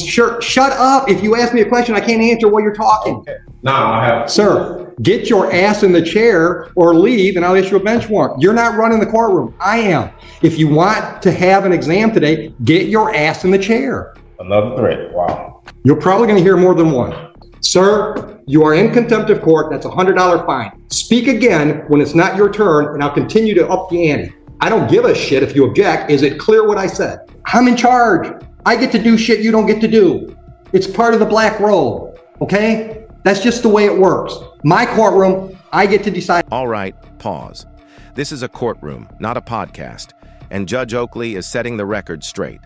Sure, shut up. If you ask me a question, I can't answer while you're talking. Okay. No, I have. Sir, get your ass in the chair or leave and I'll issue a bench warrant. You're not running the courtroom. I am. If you want to have an exam today, get your ass in the chair. Another threat. Wow. You're probably going to hear more than one. Sir, you are in contempt of court. That's a $100 fine. Speak again when it's not your turn and I'll continue to up the ante. I don't give a shit if you object. Is it clear what I said? I'm in charge. I get to do shit you don't get to do. It's part of the black robe, okay? That's just the way it works. My courtroom, I get to decide. All right, pause. This is a courtroom, not a podcast, and Judge Oakley is setting the record straight.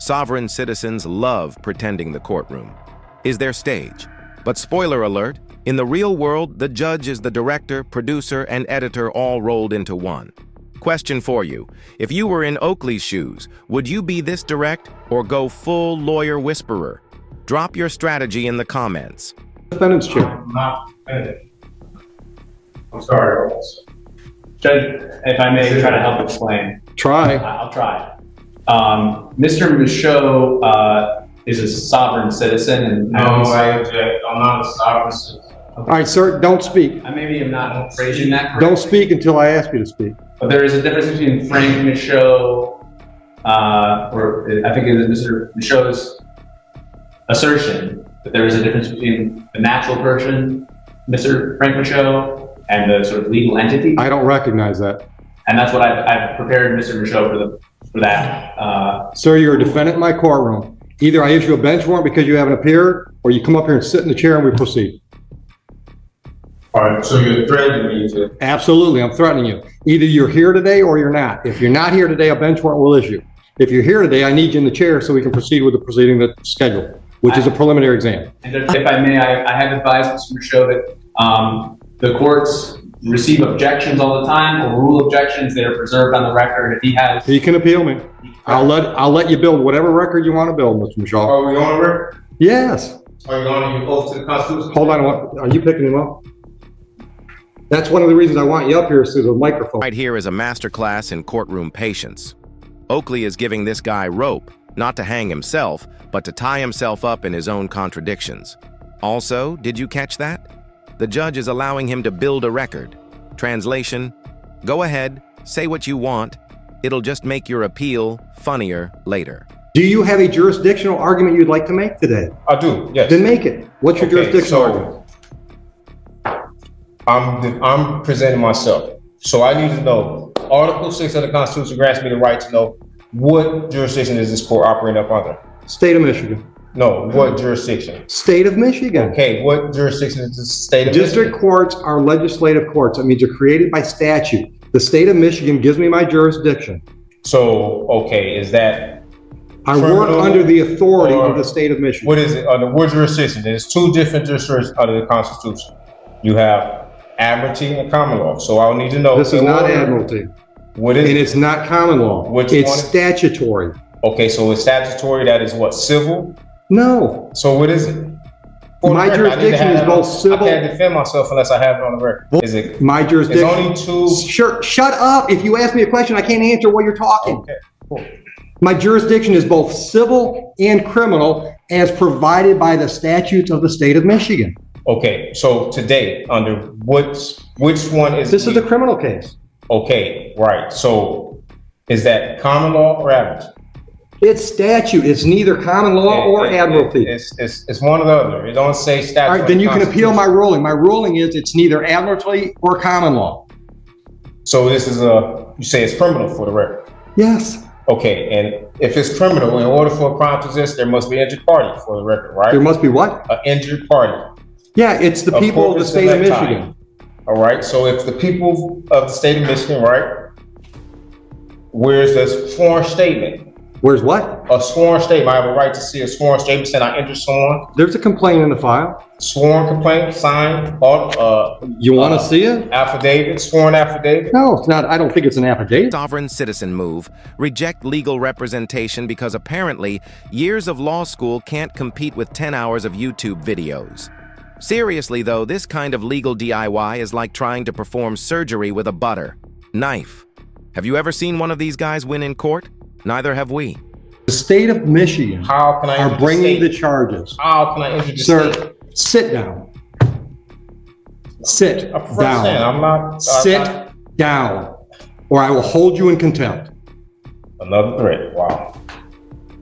Sovereign citizens love pretending the courtroom is their stage. But spoiler alert, in the real world, the judge is the director, producer, and editor all rolled into one. Question for you. If you were in Oakley's shoes, would you be this direct or go full lawyer whisperer? Drop your strategy in the comments. Defendant's chair. I'm not defendant. I'm sorry. Judge, if I may try to help explain. Try. I'll try. Mr. Michaud is a sovereign citizen, and No, I object. I'm not a sovereign citizen. All right, sir, don't speak. I maybe am not phrasing that correctly. Don't speak until I ask you to speak. But there is a difference between Frank Michaud, or I think it was Mr. Michaud's assertion that there is a difference between the natural person, Mr. Frank Michaud, and the sort of legal entity. I don't recognize that. And that's what I've prepared Mr. Michaud for that. Sir, you're a defendant in my courtroom. Either I issue a bench warrant because you haven't appeared, or you come up here and sit in the chair and we proceed. All right, so you're threatening me to. Absolutely, I'm threatening you. Either you're here today or you're not. If you're not here today, a bench warrant will issue. If you're here today, I need you in the chair so we can proceed with the proceeding that's scheduled, which is a preliminary exam. And if I may, I have advised Mr. Michaud that the courts receive objections all the time, or rule objections that are preserved on the record. If he has, He can appeal me. I'll let you build whatever record you want to build, Mr. Michaud. Are we on the record? Yes. Are you on your oath to the Constitution? Hold on, what, are you picking him up? That's one of the reasons I want you up here is through the microphone. Right here is a masterclass in courtroom patience. Oakley is giving this guy rope, not to hang himself, but to tie himself up in his own contradictions. Also, did you catch that? The judge is allowing him to build a record. Translation, go ahead, say what you want. It'll just make your appeal funnier later. Do you have a jurisdictional argument you'd like to make today? I do, yes. Then make it. What's your jurisdictional argument? I'm presenting myself. So I need to know, Article 6 of the Constitution grants me the right to know what jurisdiction is this court operating up under? State of Michigan. No, what jurisdiction? State of Michigan. Okay, what jurisdiction is the state of District Michigan? courts are legislative courts. That means they're created by statute. The state of Michigan gives me my jurisdiction. So, okay, is that I work under the authority of the state of Michigan. What is it, under what jurisdiction? There's two different jurisdictions under the Constitution. You have admiralty and common law. So I'll need to know. This is not admiralty. What is And it? it's not common law. Which it's one? statutory. Okay, so it's statutory, that is what, civil? No. So what is it? For My the record, I need to jurisdiction have is it both on- civil- I can't defend myself unless I have it on the record. Is it? My It's jurisdiction. only two. Sure, shut up. If you ask me a question, I can't answer while you're talking. Okay, cool. My jurisdiction is both civil and criminal as provided by the statutes of the state of Michigan. Okay, so today, under which one is? This is a criminal case. Okay, right. So is that common law or admiralty? It's statute. It's neither common law or admiralty. It's one or the other. It don't say statute. All right, then you can appeal my ruling. My ruling is it's neither admiralty or common law. So this is you say it's criminal for the record. Yes. Okay, and if it's criminal, in order for a crime to exist, there must be an injured party for the record, right? There must be what? An injured party. Yeah, it's the people of the state of Michigan. All right, so if the people of the state of Michigan, right, where's this sworn statement? Where's what? A sworn statement. I have a right to see a sworn statement saying I injured someone. There's a complaint in the file. Sworn complaint, signed, You want to see it? affidavit, sworn affidavit. No, it's not. I don't think it's an affidavit. Sovereign citizen move, reject legal representation because apparently years of law school can't compete with 10 hours of YouTube videos. Seriously though, this kind of legal DIY is like trying to perform surgery with a butter knife. Have you ever seen one of these guys win in court? Neither have we. The state of Michigan How can I are enter bringing the the state? charges. How can I enter the Sir, state? sit down. Sit I'm first saying, down. I'm not. Sit down, or I will hold you in contempt. Another threat. Wow.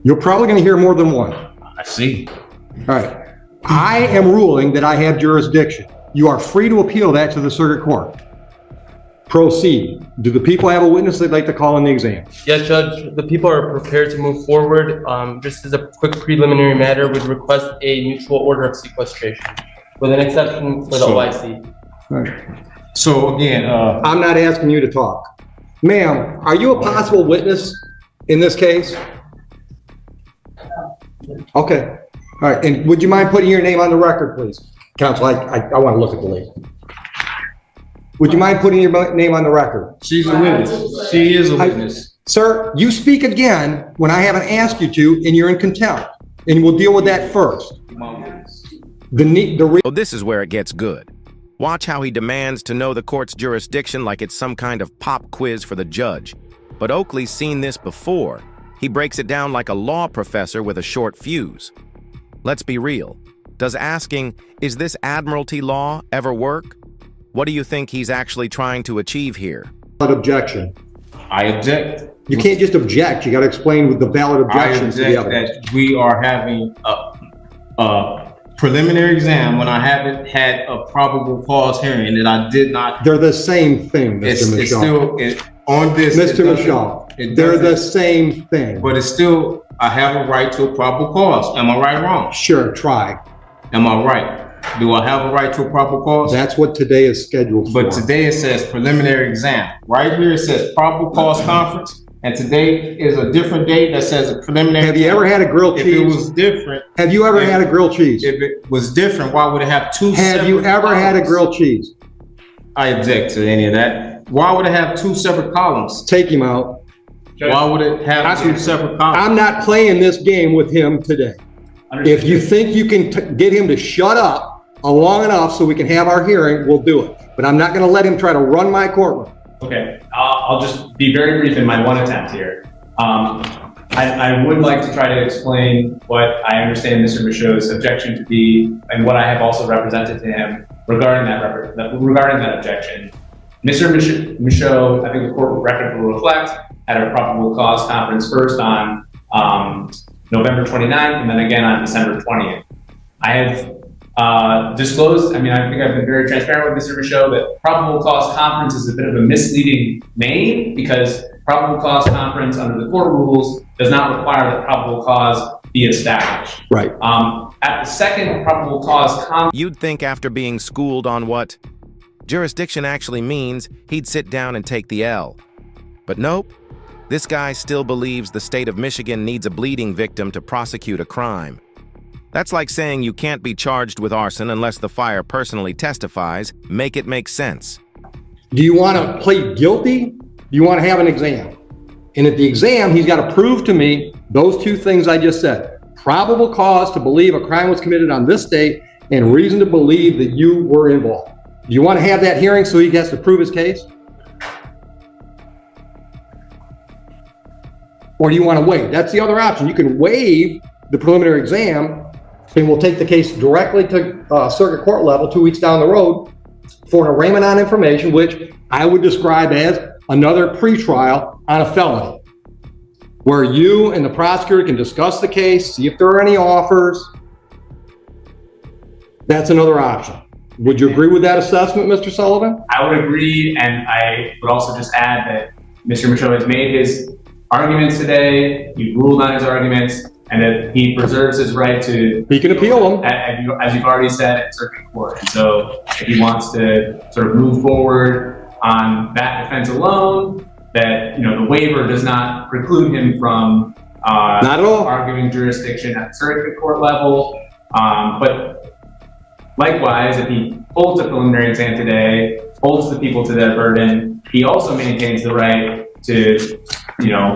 You're probably going to hear more than one. I see. All right. I am ruling that I have jurisdiction. You are free to appeal that to the circuit court. Proceed. Do the people have a witness they'd like to call in the exam? Yes, Judge, the people are prepared to move forward. Just as a quick preliminary matter, we'd request a mutual order of sequestration with an exception for the OIC. All right. So again, I'm not asking you to talk. Ma'am, are you a possible witness in this case? Okay. All right. And would you mind putting your name on the record, please? Counsel, I want to look at the lady. Would you mind putting your name on the record? she's a witness. She is a witness. Sir, you speak again when I haven't asked you to, and you're in contempt. And we'll deal with that first. Oh, this is where it gets good. Watch how he demands to know the court's jurisdiction like it's some kind of pop quiz for the judge. But Oakley's seen this before. He breaks it down like a law professor with a short fuse. Let's be real. Does asking, "Is this admiralty law?" ever work? What do you think he's actually trying to achieve here? Valid objection. I object. You can't just object. You got to explain with the valid objections to the object evidence. that we are having a preliminary exam when I haven't had a probable cause hearing that I did not. They're the same thing, Mr. It's Michaud. still on this. Mr. Michaud, they're the same thing. But it's still, I have a right to a probable cause. Am I right or wrong? Sure, try. Am I right? Do I have a right to a probable cause? That's what today is scheduled for. But today it says preliminary exam. Right here it says probable cause conference. And today is a different date that says a preliminary. Have you ever had a grilled If cheese? it was different. Have you ever had a grilled cheese? If it was different, why would it have two separate Have you ever had a columns? grilled cheese? I object to any of that. Why would it have two separate columns? Take him out. Why would it have two separate columns? I'm not playing this game with him today. If you think you can get him to shut up long enough so we can have our hearing, we'll do it. But I'm not going to let him try to run my courtroom. Okay, I'll just be very brief in my one attempt here. I would like to try to explain what I understand Mr. Michaud's objection to be, and what I have also represented to him regarding that objection. Mr. Michaud, I think the court record will reflect, had a probable cause conference first on November 29th and then again on December 20th. I have disclosed, I think I've been very transparent with Mr. Michaud that probable cause conference is a bit of a misleading name because probable cause conference under the court rules does not require that probable cause be established. Right. At the second probable cause conference, You'd think after being schooled on what jurisdiction actually means, he'd sit down and take the L. But nope. This guy still believes the state of Michigan needs a bleeding victim to prosecute a crime. That's like saying you can't be charged with arson unless the fire personally testifies. Make it make sense. Do you want to plead guilty? Do you want to have an exam? And at the exam, he's got to prove to me those two things I just said. Probable cause to believe a crime was committed on this date and reason to believe that you were involved. Do you want to have that hearing so he has to prove his case? Or do you want to waive? That's the other option. You can waive the preliminary exam and we'll take the case directly to circuit court level 2 weeks down the road for an arraignment on information, which I would describe as another pretrial on a felony, where you and the prosecutor can discuss the case, see if there are any offers. That's another option. Would you agree with that assessment, Mr. Sullivan? I would agree, and I would also just add that Mr. Michaud has made his arguments today, he ruled on his arguments, and that he preserves his right to— He can appeal them. As you've already said, in circuit court. And so if he wants to sort of move forward on that defense alone, that, the waiver does not preclude him from not at all arguing jurisdiction at the circuit court level. But likewise, if he holds a preliminary exam today, holds the people to their burden, he also maintains the right to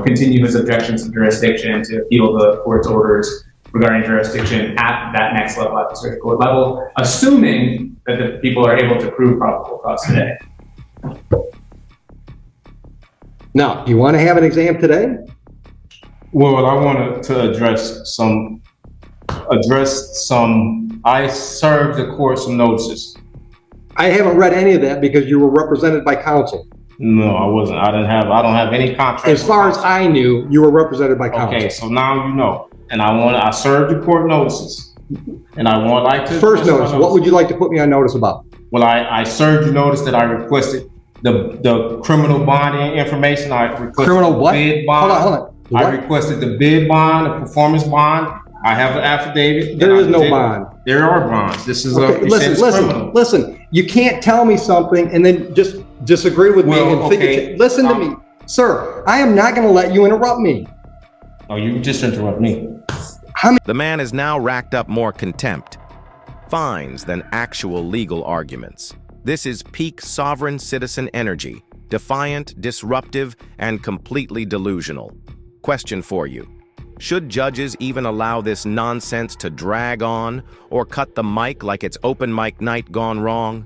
continue his objections to jurisdiction, to appeal the court's orders regarding jurisdiction at that next level, at the circuit court level, assuming that the people are able to prove probable cause today. Now, do you want to have an exam today? Well, I wanted to address some, I served the court some notices. I haven't read any of that because you were represented by counsel. No, I wasn't. I don't have any contract. As far as I knew, you were represented by counsel. Okay, so now you know. And I served the court notices. And I want like to. First notice, what would you like to put me on notice about? Well, I served you notice that I requested the criminal bonding information. I requested Criminal what? bid bond. Hold on. I What? requested the bid bond, the performance bond. I have an affidavit. There is no bond. There are bonds. This is Okay, listen. You can't tell me something and then just disagree with me Well, and okay. listen to me. Sir, I am not gonna let you interrupt me. Oh, you just interrupt me. The man has now racked up more contempt, fines than actual legal arguments. This is peak sovereign citizen energy, defiant, disruptive, and completely delusional. Question for you. Should judges even allow this nonsense to drag on or cut the mic like it's open mic night gone wrong?